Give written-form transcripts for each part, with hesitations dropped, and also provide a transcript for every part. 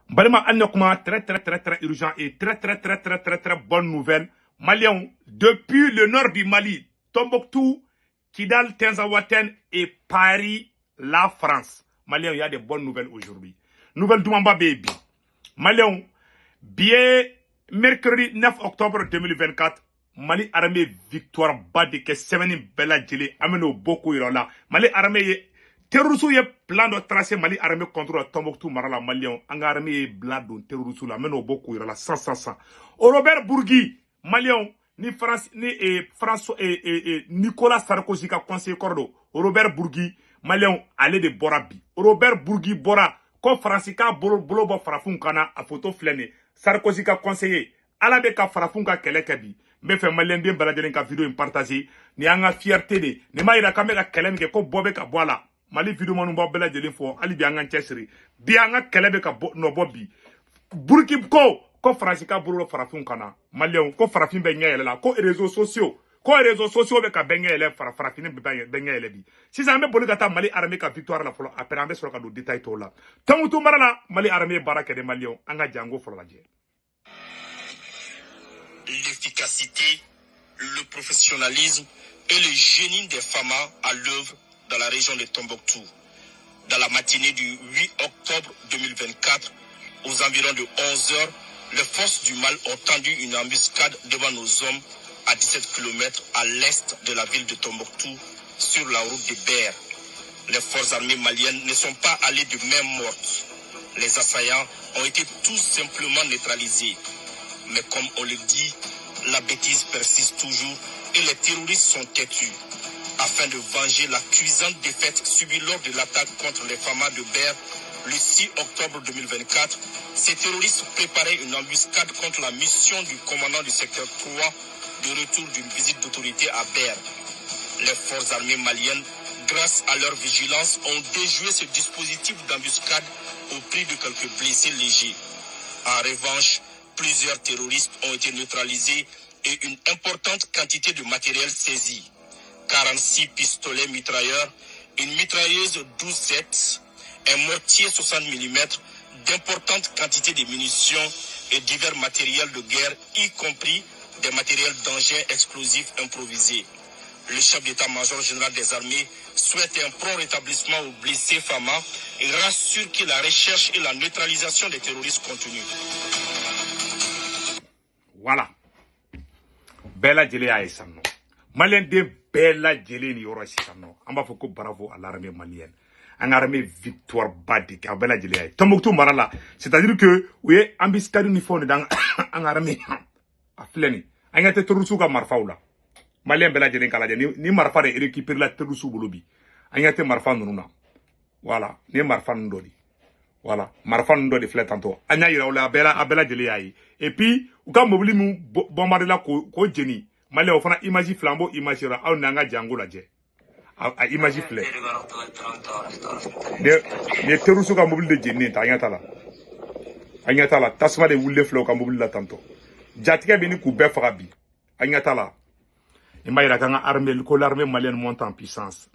Balima Annokuma, très urgent et très bonne nouvelle. Maliens, depuis le nord du Mali, Tombouctou, Kidal, Tinzawaten et Paris, la France. Maliens, il y a des bonnes nouvelles aujourd'hui. Nouvelle Douamba Baby. Maliens, bien mercredi 9 octobre 2024, Mali armée victoire badi que semaine bella djeli ameno beaucoup irola. Mali armée terroristes ye plan de tracer Mali armée contre Tombouctou marala malien anga armée blado terroristes la ameno beaucoup irola 100. Robert Bourgui malien ni France ni France Nicolas Sarkozy ka conseiller cordo Robert Bourgui malien allé de Borabi Robert Bourgui Bora ko France ka bolo bo farafun kana a photo flene Sarkozy ka conseiller ala be ka farafun ka kɛlɛ kɛ bi n bɛ fɛ maliyɛn den bɛɛ lajɛlen ka video in partager ni y'an ka fierté de ni m'a yira k'an bɛ ka kɛlɛ min kɛ ko bɔ bɛ ka bɔ a la Mali video manu b'aw bɛɛ lajɛlen fɔ hali bi an k'an cɛsiri bi an ka kɛlɛ bɛ ka nɔ bɔ bi Burkina ko France ka bolo dɔ farafin kana maliyɛnw ko farafin bɛ ɲɛ yɛlɛ la ko réseaux sociaux bɛ ka bɛɛ ɲɛ yɛlɛ farafin bɛ ɲɛ yɛlɛ bi sisan an bɛ boli ka taa Mali armée ka victoire la fɔlɔ après an bɛ sɔrɔ ka don détail tɔw la Tombouctou mara la Mali armée baara kɛ de maliyɛnw an ka jango fɔlɔ lajɛ. L'efficacité, le professionnalisme et le génie des FAMA à l'œuvre dans la région de Tombouctou. Dans la matinée du 8 octobre 2024, aux environs de 11 heures, les forces du Mali ont tendu une embuscade devant nos hommes à 17 km à l'est de la ville de Tombouctou, sur la route de Ber. Les forces armées maliennes ne sont pas allées de main morte. Les assaillants ont été tout simplement neutralisés. Mais comme on le dit, la bêtise persiste toujours et les terroristes sont têtus. Afin de venger la cuisante défaite subie lors de l'attaque contre les FAMA de Ber le 6 octobre 2024, ces terroristes préparaient une embuscade contre la mission du commandant du secteur 3 de retour d'une visite d'autorité à Ber. Les forces armées maliennes, grâce à leur vigilance, ont déjoué ce dispositif d'embuscade au prix de quelques blessés légers. En revanche, plusieurs terroristes ont été neutralisés et une importante quantité de matériel saisi. 46 pistolets mitrailleurs, une mitrailleuse 12-7, un mortier 60 mm, d'importantes quantités de munitions et divers matériels de guerre, y compris des matériels d'engins explosifs improvisés. Le chef d'état-major général des armées souhaite un prompt rétablissement aux blessés FAMA et rassure que la recherche et la neutralisation des terroristes continuent. Voilà. Bella Djele a essano. Malien de Bella Djele ni yoro essano. On va faire bravo à l'armée malienne. Une armée victoire badi à Bella Djele a. Tombouctou marala. C'est-à-dire que, oui, embuscade ni fond dans une armée. A fleni. On a été terroristes ka marfa ou la. Malien Bella Djele kala ni marfa de récupérer la terroristes bolobi. On a été marfa nuna. Voilà. Ni marfa ndodi. Voilà, marfan ndo de flet tantôt. Anya yira ola abela jeli yayi. Et puis, ou ka mobili mu bombarder la ko jeni. Malé o fana image flambeau image ra aw nanga jango la je. A image flet. Ne terusu ka mobile de jeni ta anya tala. Anya tala tasma de wulle flo ka mobile la tantôt. Jatika bini ku be farabi. Anya tala. Imba kanga armée ko l'armée malienne monte en puissance.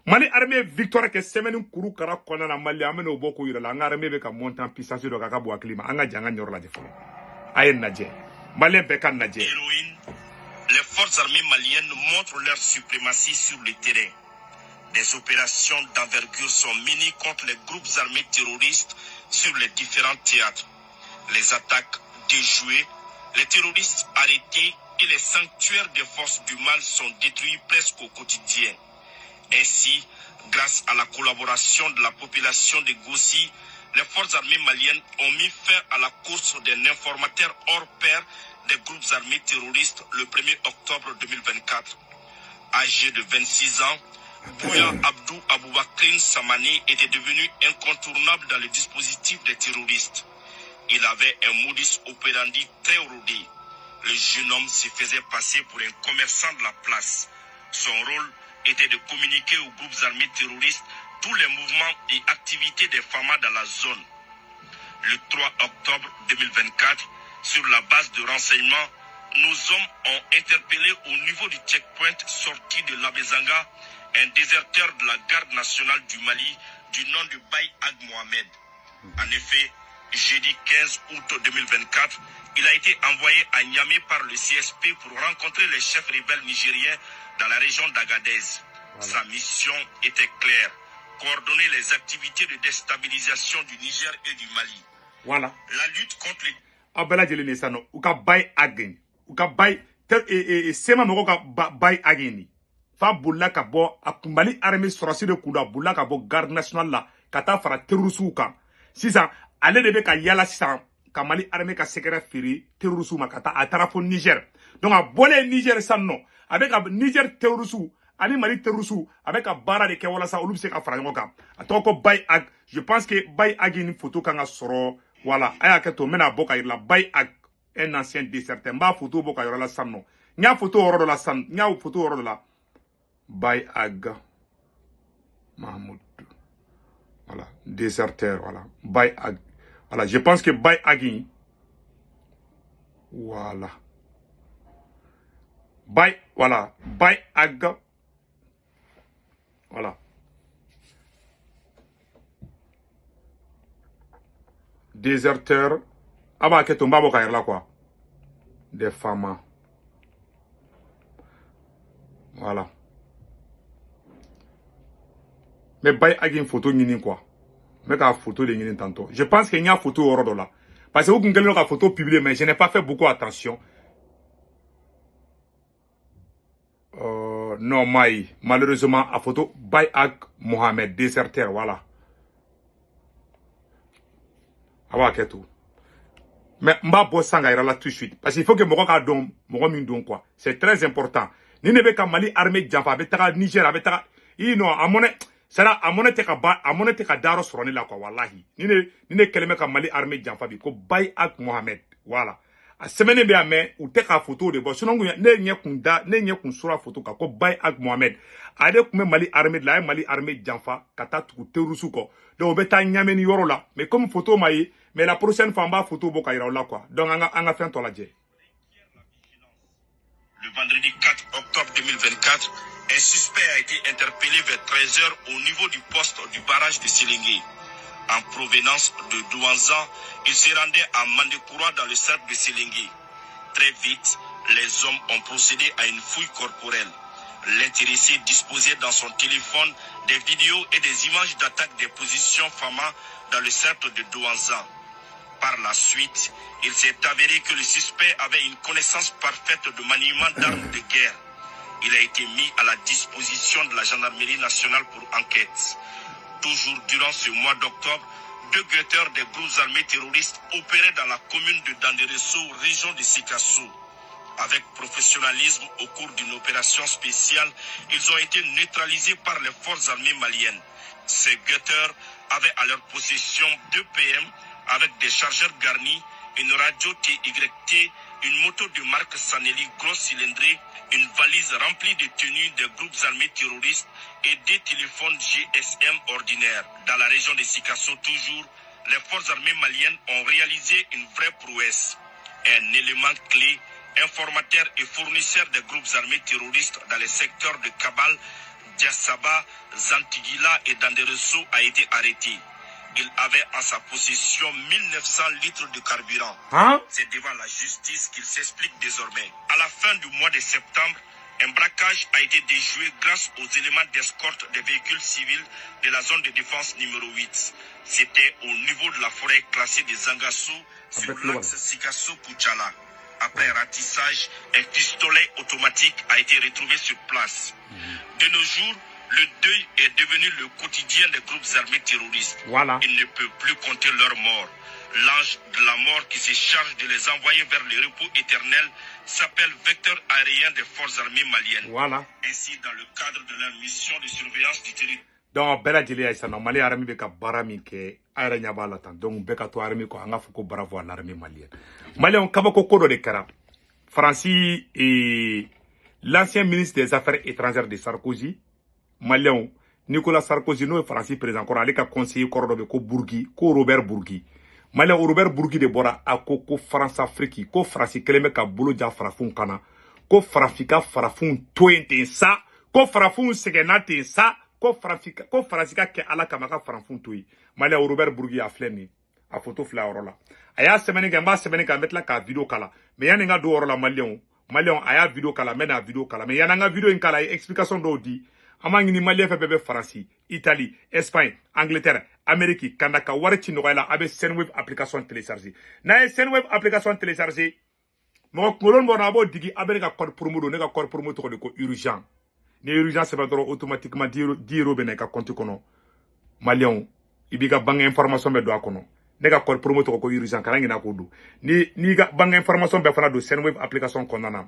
Mali armée victoire que semaine kuru kara kona na Mali ameno boko yira la armée be ka monter en puissance do ka bo klima anga janga nyor la defo ayen nadje Mali be kan nadje. Les forces armées maliennes montrent leur suprématie sur le terrain. Des opérations d'envergure sont menées contre les groupes armés terroristes sur les différents théâtres. Les attaques déjouées, les terroristes arrêtés et les sanctuaires des forces du mal sont détruits presque au quotidien. Ainsi, grâce à la collaboration de la population de Gossi, les forces armées maliennes ont mis fin à la course d'un informateur hors pair des groupes armés terroristes le 1er octobre 2024. Âgé de 26 ans, Bouya Abdou Aboubakrin Samani était devenu incontournable dans le dispositif des terroristes. Il avait un modus operandi très rodé. Le jeune homme se faisait passer pour un commerçant de la place. Son rôle était de communiquer aux groupes armés terroristes tous les mouvements et activités des FAMA dans la zone. Le 3 octobre 2024, sur la base de renseignements, nos hommes ont interpellé au niveau du checkpoint sorti de l'Abezanga un déserteur de la garde nationale du Mali du nom de Baye Ag Mohamed. En effet, jeudi 15 août 2024, il a été envoyé à Niamey par le CSP pour rencontrer les chefs rebelles nigériens dans la région d'Agadez. Voilà. Sa mission était claire, coordonner les activités de déstabilisation du Niger et du Mali. Voilà. La lutte contre les... Abela Jelene Sano, Uka Bay Agen, Uka Bay, Sema Moka Bay Ageni. Fa Boula Kabo, Akumbali armée sorcière de Kouda, Boula Kabo, garde nationale là, Kata Fara Terrousouka. Si ça, allez de Beka Yala San, Kamali armée ka secret firi, Terroussouma Kata, à Tarafo Niger. Donc à Bolé Niger Sano, avec un Niger Terroussou, Ali Mali Terroussou, avec un bara de Kewala Sa, Oulub Seka Frangoka. À Toko Bay Ag, je pense que Bay Ageni photo Kanga Soro. Voilà, aya keto mena boka la Bay Ag, un ancien déserteur. Mba photo boka la samno. Nya photo oro de la sam, nya photo oro de la Bay Ag Mahmoud. Voilà, déserteur, voilà. Bay Ag. Voilà, je pense que Bay Agi. Voilà. Bay, voilà. Bay Ag. Voilà. Déserteur. Aba keto mbabo ka là quoi. Des femmes. Voilà. Mais Bay Agi une photo nini quoi. Mais la photo de nini tantôt. Je pense qu'il y a une photo au là. Parce que vous avez une photo publiée, mais je n'ai pas fait beaucoup attention. Non, Maï. Malheureusement, la photo Bay Ag Mohamed, déserteur, voilà. Aba keto. Mais mba bossanga ira là tout de suite. Parce qu'il faut que mon gars don, mon min don quoi. C'est très important. Ni ne be ka Mali armée jamfa, be taka Niger, be taka. Non, amone. Sara amone te ka daro soroni la quoi wallahi. Ni ne keleme ka Mali armée jamfa bi ko Bay Ag Mohamed. Voilà. A semaine be ame ou te ka photo de bo sinon ne nye kun sura photo ka ko Bay Ag Mohamed. Ade kume Mali armée de la Mali armée jamfa kata tuku terusu ko. Donc be ta nyame ni yoro là. Mais comme photo maï, mais la prochaine fois ba photo boka ira là quoi. Donc anga fin to la dje. Le vendredi 4 octobre 2024, un suspect a été interpellé vers 13h au niveau du poste du barrage de Sélingué. En provenance de Douanza, il se rendait à Mandekoura dans le cercle de Sélingué. Très vite, les hommes ont procédé à une fouille corporelle. L'intéressé disposait dans son téléphone des vidéos et des images d'attaque des positions FAMA dans le cercle de Douanza. Par la suite, il s'est avéré que le suspect avait une connaissance parfaite de maniement d'armes de guerre. Il a été mis à la disposition de la gendarmerie nationale pour enquête. Toujours durant ce mois d'octobre, 2 guetteurs des groupes armés terroristes opéraient dans la commune de Danderesso, région de Sikasso. Avec professionnalisme au cours d'une opération spéciale, ils ont été neutralisés par les forces armées maliennes. Ces guetteurs avaient à leur possession 2 PM avec des chargeurs garnis, une radio TYT, une moto de marque Sanelli grosse cylindrée, une valise remplie de tenues des groupes armés terroristes et des téléphones GSM ordinaires. Dans la région de Sikasso toujours, les forces armées maliennes ont réalisé une vraie prouesse. Un élément clé, informateur et fournisseur des groupes armés terroristes dans les secteurs de Kabal, Diassaba, Zantigila et Danderesso a été arrêté. Il avait en sa possession 1900 litres de carburant. C'est devant la justice qu'il s'explique désormais. À la fin du mois de septembre, un braquage a été déjoué grâce aux éléments d'escorte des véhicules civils de la zone de défense numéro 8. C'était au niveau de la forêt classée de Zangassou sur l'axe Sikasso-Kouchala. Après ratissage, un pistolet automatique a été retrouvé sur place. De nos jours, le deuil est devenu le quotidien des groupes armés terroristes. Voilà. Ils ne peuvent plus compter leurs morts. L'ange de la mort qui se charge de les envoyer vers le repos éternel s'appelle vecteur aérien des forces armées maliennes. Voilà. Ainsi, dans le cadre de leur mission de surveillance du territoire. Donc, Bela Djeli Aïssa, Mali armée beka baramike, aïra nyabala tan. Donc, beka to armée ko anga fuko bravo à l'armée malienne. Mali on kabako kodo de kara. Francis et l'ancien ministre des Affaires étrangères de Sarkozy, Malien, Nicolas Sarkozy, no Francis président encore, allez ka conseiller cordobe ko Bourgui, ko Robert Bourgui. Malien Robert Bourgui de bora a ko France Afrique, ko Francis keleme ka bolo ja farafun kana, ko farafika farafun toente sa, ko farafun segenate sa, ko farafika ke ala kamaka farafun toi. Malien Robert Bourgui a fleni. a photo filɛ a yɔrɔ la a y'a sɛbɛnni kɛ n b'a sɛbɛnni kɛ an bɛ tila k'a video kala mais yanni n ka don o yɔrɔ la maliyɛnw a y'a video kala n bɛ n'a video kala mais yanni an ka video in kala a ye explication dɔw di an b'a ɲini maliyɛn fɛn fɛn bɛ Faransi Italie Espagne Angleterre Amérique ka na ka wari ci nɔgɔya la a bɛ Senwave application télécharger n'a ye Senwave application télécharger mɔgɔ kunkolo bɔ na a b'o digi a bɛ ne ka code promo don ne ka code promo tɔgɔ de ko urgent ni urgent sɛbɛn dɔrɔn automatiquement 10 euros bɛ na i ka compte kɔnɔ maliyɛnw i b'i ka banque information bɛɛ don a kɔnɔ ne ka code promo tɔgɔ ko urgent kana ɲinɛ k'o don ni ka banque information bɛɛ fana don Senwave application kɔnɔna na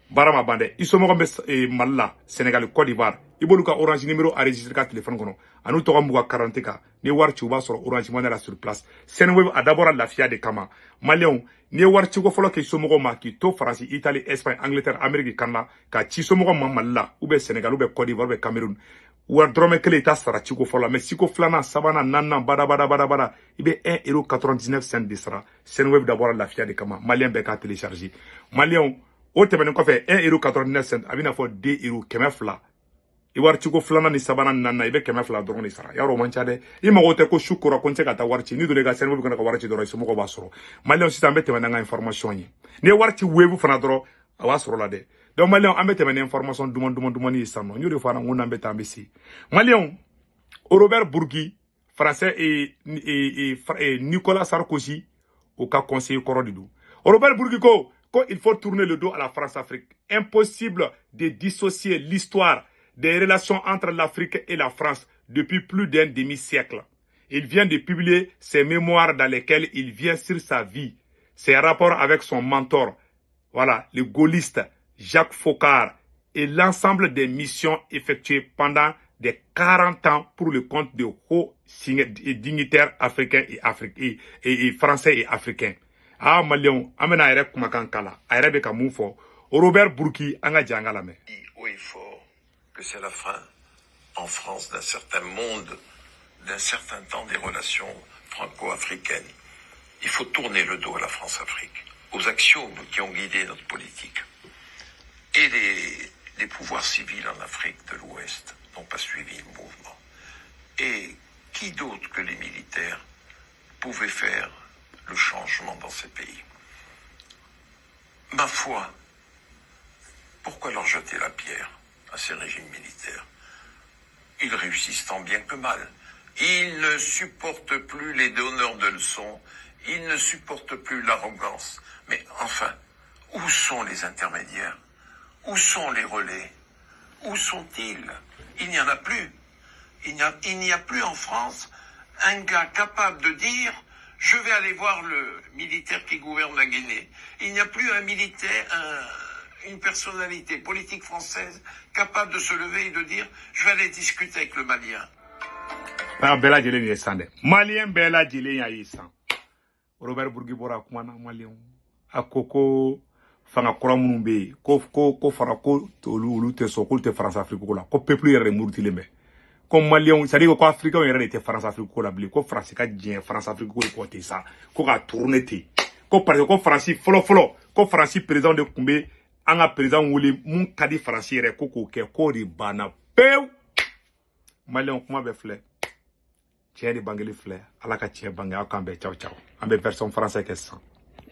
baara ma ban dɛ i somɔgɔ bɛ Mali la Sénégal Côte d'Ivoire i b'olu ka orange numéro enregistré ka téléphone kɔnɔ an'u tɔgɔ m'u ka carte kan ni wari ci u b'a sɔrɔ orange money la sur place Senwave a dabɔra lafiya de kama maliyɛnw ni ye wari ciko fɔlɔ k'i somɔgɔw ma k'i to Faransi Italie Espagne Angleterre Amérique kan na ka ci somɔgɔw ma Mali la ou bien Sénégal ou bien Côte d'Ivoire ou bien Cameroun wari dɔrɔmɛ kelen i t'a sara ciko fɔlɔ mais ciko filanan sabanan naaninan bada i bɛ 1,99 € de sara Senwave dabɔra lafiya de kama maliyɛn bɛɛ k'a télécharger maliyɛnw o tɛmɛnen kɔfɛ 1,99 € a bɛ n'a fɔ 2 € 200 i wari ciko filanan ni sabanan ni naaninan i bɛ 200 dɔrɔn de sara yarɔ o man ca dɛ i mago tɛ ko su kora ko n tɛ ka taa wari ci ni donna i ka Senwave kɔnɔ ka wari ci dɔrɔn i somɔgɔw b'a sɔrɔ maliyɛnw sisan an bɛ tɛmɛ n'an ka information ye ni ye wari ci Wave fana dɔrɔn a b'a sɔrɔ la dɛ donc maliyɛnw an bɛ tɛmɛ ni information duman ye sisan nɔ n y'o de fɔ an na n ko n'an bɛ taa an bɛ se maliyɛnw Robert Bourgi français et Nicolas Sarkozy au cas conseiller kɔrɔ de don Robert Bourgi ko il faut tourner le dos à la France-Afrique. Impossible de dissocier l'histoire des relations entre l'Afrique et la France depuis plus d'un demi-siècle. Il vient de publier ses mémoires dans lesquelles il vient sur sa vie, ses rapports avec son mentor, voilà, le gaulliste Jacques Foccart et l'ensemble des missions effectuées pendant des 40 ans pour le compte de hauts dignitaires africains et français et africains. Ah maliyɛnw an bɛna a yɛrɛ kumakan kala a yɛrɛ bɛ ka mun fɔ Robert Bourgi an ka janga lamɛn. Haut et fort que c'est la fin en France d'un certain monde, d'un certain temps des relations franco-africaines. Il faut tourner le dos à la France-Afrique, aux axiomes qui ont guidé notre politique. Et les pouvoirs civils en Afrique de l'Ouest n'ont pas suivi le mouvement. Et qui d'autre que les militaires pouvait faire le changement dans ces pays? Ma foi, pourquoi leur jeter la pierre à ces régimes militaires? Ils réussissent tant bien que mal. Ils ne supportent plus les donneurs de leçons, ils ne supportent plus l'arrogance. Mais enfin, où sont les intermédiaires? Où sont les relais? Où sont-ils? Il n'y en a plus. Il n'y a plus en France un gars capable de dire je vais aller voir le militaire qui gouverne la Guinée. Il n'y a plus un militaire, une personnalité politique française capable de se lever et de dire je vais aller discuter avec le Malien. Bella Djelen est sans Malien Bella Djelen est sans Robert Bourgi bora kumana Malien. A koko fanga kura munun be ko fara ko olu te so ko te France Afrique ko la ko peuple yere murti lembe. Comme Malien, ça dit que Africain était France-Afrique ko la bli ko France ka dien France-Afrique ko côté ça ko ka tourner té ko parce que ko France folo ko France président de Koumbe anga président wuli mun kadi France yere ko ke ko di bana pew Malien kuma be flé tiens de bangeli flé ala ka tiens banga ka be ciao ciao ambe version français que ça